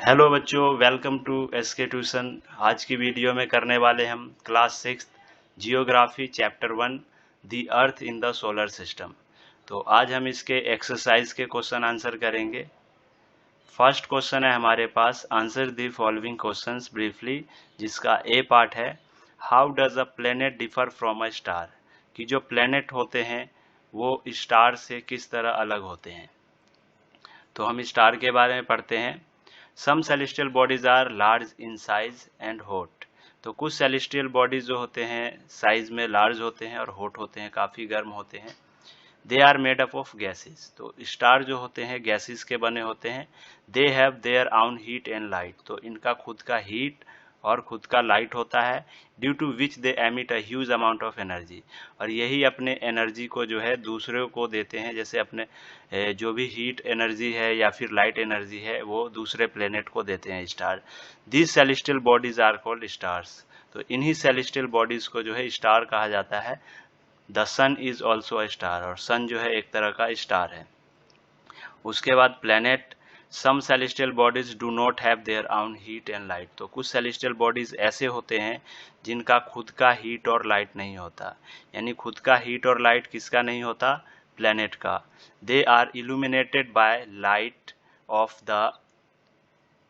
Hello बच्चों, welcome to SK tuition. आज की वीडियो में करने वाले हम class 6 geography chapter 1 the earth in the solar system. तो आज हम इसके एक्सरसाइज के क्वेश्चन आंसर करेंगे। फर्स्ट क्वेश्चन है हमारे पास, answer the following questions briefly, जिसका ए पार्ट है how does a planet differ from a star, कि जो प्लेनेट होते हैं वो स्टार से किस तरह अलग होते हैं। तो हम स्टार के बारे में पढ़ते हैं। Some celestial bodies are large in size and hot. तो कुछ सेलेस्टियल बॉडीज जो होते हैं साइज में लार्ज होते हैं और हॉट होते हैं, काफी गर्म होते हैं। They are made up of gases. तो स्टार जो होते हैं गैसेस के बने होते हैं। They have their own heat and light. तो इनका खुद का हीट और खुद का लाइट होता है। Due to which they emit a huge amount of energy. और यही अपने एनर्जी को जो है दूसरे को देते हैं, जैसे अपने जो भी हीट एनर्जी है या फिर लाइट एनर्जी है वो दूसरे प्लेनेट को देते हैं star. These celestial bodies are called stars. तो इन्हीं सेलेस्टियल बॉडीज को जो है स्टार कहा जाता है। The sun is also a star, और सन जो है एक तरह का स्टार है। उसके बाद planet, some celestial bodies do not have their own heat and light. तो कुछ सेलेस्टियल बॉडीज ऐसे होते हैं जिनका खुद का हीट और लाइट नहीं होता। यानी खुद का हीट और लाइट किसका नहीं होता? प्लेनेट का। They are illuminated by light of the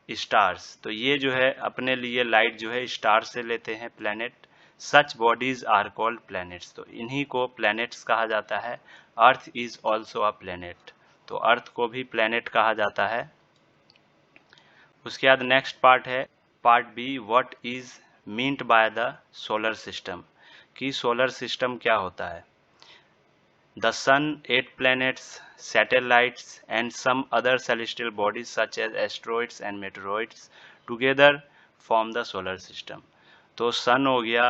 stars. तो ये जो है अपने लिए लाइट जो है स्टार से लेते हैं planet. Such bodies are called planets. तो इन्हीं को प्लैनेट्स कहा जाता है। Earth is also a planet. तो अर्थ को भी प्लैनेट कहा जाता है। उसके बाद नेक्स्ट पार्ट है part B, what is meant by the solar system, कि सोलर सिस्टम क्या होता है। The Sun, 8 planets, satellites, and some other celestial bodies such as asteroids and meteoroids together form the solar system. तो सन हो गया,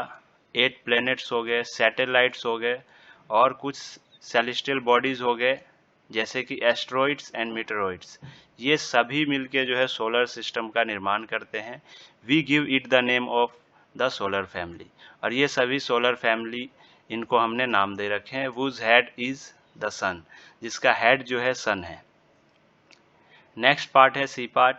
8 planets हो गए, satellites हो गए और कुछ सेलेस्टियल बॉडीज हो गए जैसे कि एस्ट्रॉइड्स एंड मीटरॉइड्स। ये सभी मिलके जो है सोलर सिस्टम का निर्माण करते हैं। We give it the name of the solar family. और ये सभी सोलर फैमिली, इनको हमने नाम दे रखे हैं। Whose head is the sun, जिसका हेड जो है सन है। नेक्स्ट पार्ट है C part,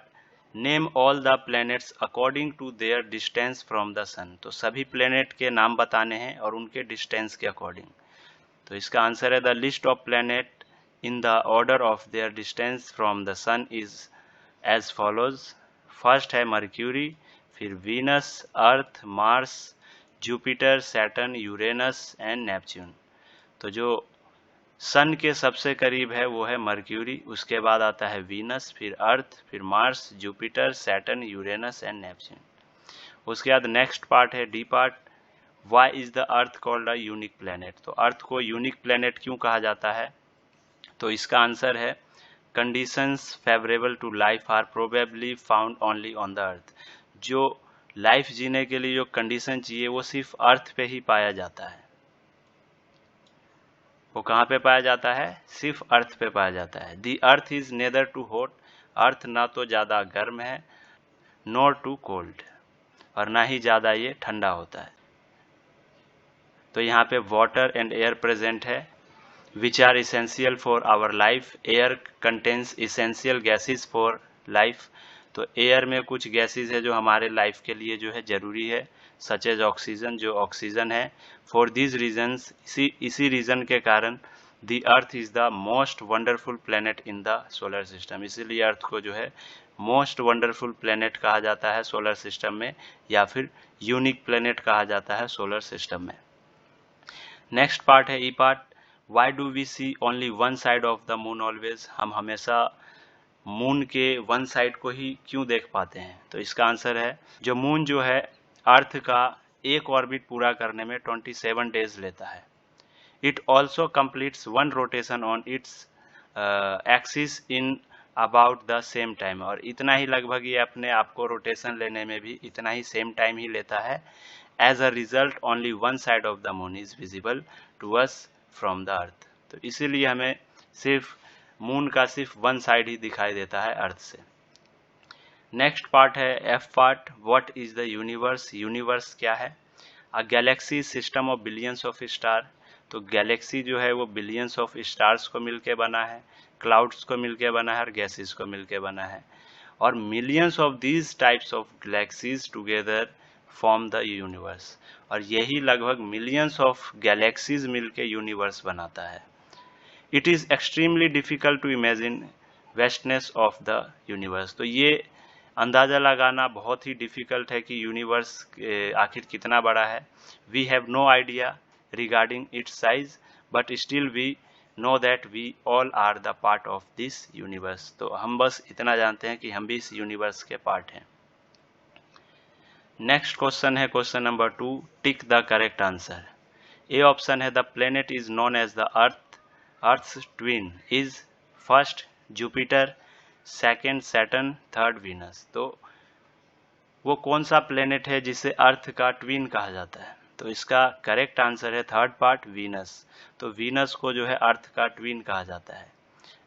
name all the planets according to their distance from the sun. तो सभी प्लैनेट के नाम बताने हैं और उनके डिस्टेंस के अकॉर्डिंग। तो इसका आंसर है the list of planet in the order of their distance from the sun is as follows. First है मर्क्यूरी, फिर Venus, Earth, Mars, Jupiter, Saturn, Uranus and Neptune. तो जो सन के सबसे करीब है वो है मर्क्यूरी, उसके बाद आता है वीनस, फिर अर्थ, फिर Mars, Jupiter, Saturn, Uranus and Neptune. उसके बाद नेक्स्ट पार्ट है D part, why is the earth called a unique planet. तो अर्थ को यूनिक प्लेनेट क्यों कहा जाता है? तो इसका आंसर है conditions favourable to life are probably found only on the earth. जो लाइफ जीने के लिए जो कंडीशन चाहिए वो सिर्फ अर्थ पे ही पाया जाता है। वो कहाँ पे पाया जाता है? सिर्फ अर्थ पे पाया जाता है। The earth is neither too hot. Earth ना तो ज़्यादा गर्म है, नॉर टू कोल्ड, और ना ही ज़्यादा ये ठंडा होता है। तो यहाँ पे वाटर एंड एयर प्रेजेंट है, which are essential for our life. Air contains essential gases for life. तो एयर में कुछ गैसेस है जो हमारे लाइफ के लिए जो है जरूरी है, सच एज ऑक्सीजन, जो ऑक्सीजन है। फॉर दिस रीजन्स, इसी रीजन के कारण the earth is the most wonderful planet in the solar system. इसीलिए अर्थ को जो है मोस्ट वंडरफुल प्लेनेट कहा जाता है सोलर सिस्टम में, या फिर यूनिक प्लेनेट कहा जाता है सोलर सिस्टम में। नेक्स्ट पार्ट है E part, why do we see only one side of the moon always. हम हमेशा मून के वन साइड को ही क्यों देख पाते हैं? तो इसका आंसर है, जो मून जो है अर्थ का एक ऑर्बिट पूरा करने में 27 डेज लेता है। It also completes one rotation on its axis in about the same time. और इतना ही लगभग ये अपने आप को रोटेशन लेने में भी इतना ही सेम टाइम ही लेता है। As a result only one side of the moon is visible to us from the earth. तो इसीलिए हमें सिर्फ मून का सिर्फ वन साइड ही दिखाई देता है अर्थ से। नेक्स्ट पार्ट है F part, what is the universe. Universe क्या है? A galaxy system of billions of star. तो गैलेक्सी जो है वो बिलियंस ऑफ स्टार्स को मिलके बना है, क्लाउड्स को मिलके बना है और गैसेस को मिलके बना है। और millions of these types of galaxies together form the universe, और यही लगभग मिलियंस ऑफ गैलेक्सीज मिलके यूनिवर्स बनाता है। It is extremely difficult to imagine vastness of the universe. तो ये अंदाज़ा लगाना बहुत ही डिफ़िकल्ट है कि यूनिवर्स आखिर कितना बड़ा है। We have no idea regarding its size, but still we know that we all are the part of this universe. तो हम बस इतना जानते हैं कि हम भी इस यूनिवर्स के पार्ट हैं। नेक्स्ट क्वेश्चन है question number 2, tick the correct answer. A option है the planet is known as the earth, earth's twin is first Jupiter, second Saturn, third Venus. तो वो कौन सा प्लेनेट है जिसे अर्थ का ट्विन कहा जाता है? तो इसका करेक्ट आंसर है थर्ड पार्ट वीनस। तो वीनस को जो है अर्थ का ट्विन कहा जाता है।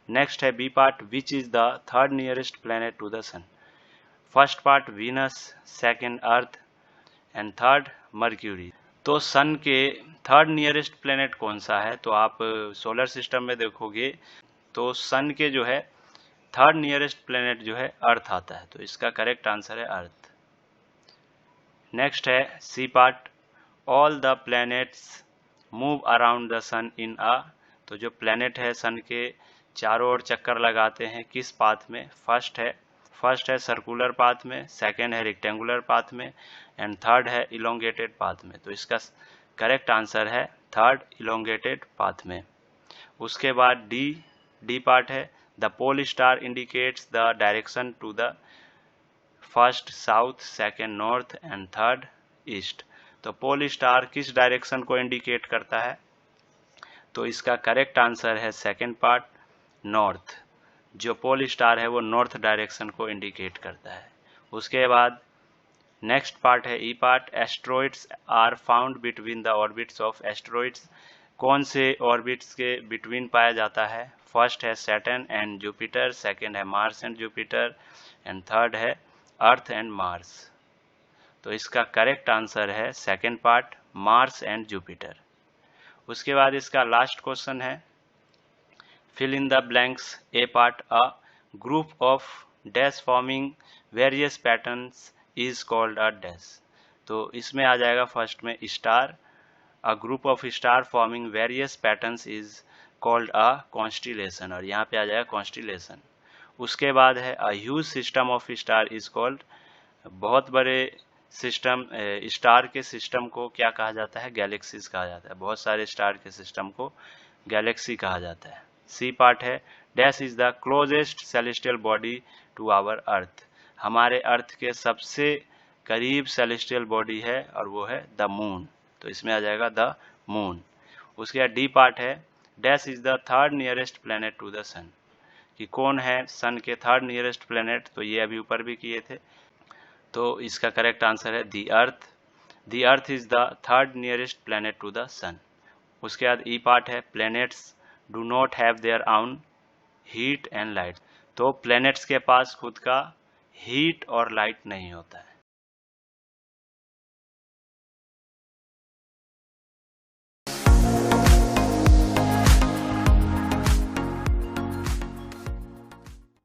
नेक्स्ट है B part, which is the third nearest planet to the sun. First part Venus, second earth and third Mercury. तो सन के थर्ड नियरेस्ट प्लेनेट कौन सा है? तो आप सोलर सिस्टम में देखोगे तो सन के जो है थर्ड नियरेस्ट प्लेनेट जो है अर्थ आता है। तो इसका करेक्ट आंसर है अर्थ। नेक्स्ट है C part, all the planets move around the sun in a. तो जो प्लैनेट है सन के चारों ओर चक्कर लगाते हैं किस पाथ में? फर्स्ट है सर्कुलर पाथ में, सेकेंड है रेक्टेंगुलर पाथ में एंड थर्ड है इलोंगेटेड पाथ में। तो इसका करेक्ट आंसर है थर्ड इलोंगेटेड पाथ में। उसके बाद डी पार्ट है, the pole star indicates the direction to the first south, second north and third east. तो पोल स्टार किस डायरेक्शन को इंडिकेट करता है? तो इसका करेक्ट आंसर है सेकेंड पार्ट नॉर्थ। जो पोल स्टार है वो नॉर्थ डायरेक्शन को इंडिकेट करता है। उसके बाद नेक्स्ट पार्ट है E part, asteroids are found between the orbits of asteroids. कौन से ऑर्बिट्स के बिटवीन पाया जाता है? फर्स्ट है सैटर्न एंड जुपिटर, सेकेंड है Mars and Jupiter and third है अर्थ एंड मार्स। तो इसका करेक्ट आंसर है second part Mars and Jupiter. उसके बाद इसका लास्ट क्वेश्चन है fill in the blanks. A part, a group of dash forming various patterns is called a dash. तो इसमें आ जाएगा फर्स्ट में star, a group of star forming various patterns is called a constellation, और यहाँ पे आ जाएगा कॉन्स्टिलेशन। उसके बाद है a huge system of star is called, बहुत बड़े सिस्टम स्टार के सिस्टम को क्या कहा जाता है? गैलेक्सीज कहा जाता है। बहुत सारे स्टार के सिस्टम को गैलेक्सी कहा जाता है। सी पार्ट है dash is the closest celestial body to our earth. हमारे अर्थ के सबसे करीब सेलेस्टियल बॉडी है और वो है द मून। तो इसमें आ जाएगा द मून। उसके बाद डी पार्ट है dash is the third nearest planet to the sun, कि कौन है सन के थर्ड नियरेस्ट प्लेनेट? तो ये अभी ऊपर भी किए थे। तो इसका करेक्ट आंसर है the earth. The earth is the third nearest planet to the sun. उसके बाद ई पार्ट है planets do not have their own heat and light. तो प्लैनेट्स के पास खुद का हीट और लाइट नहीं होता है।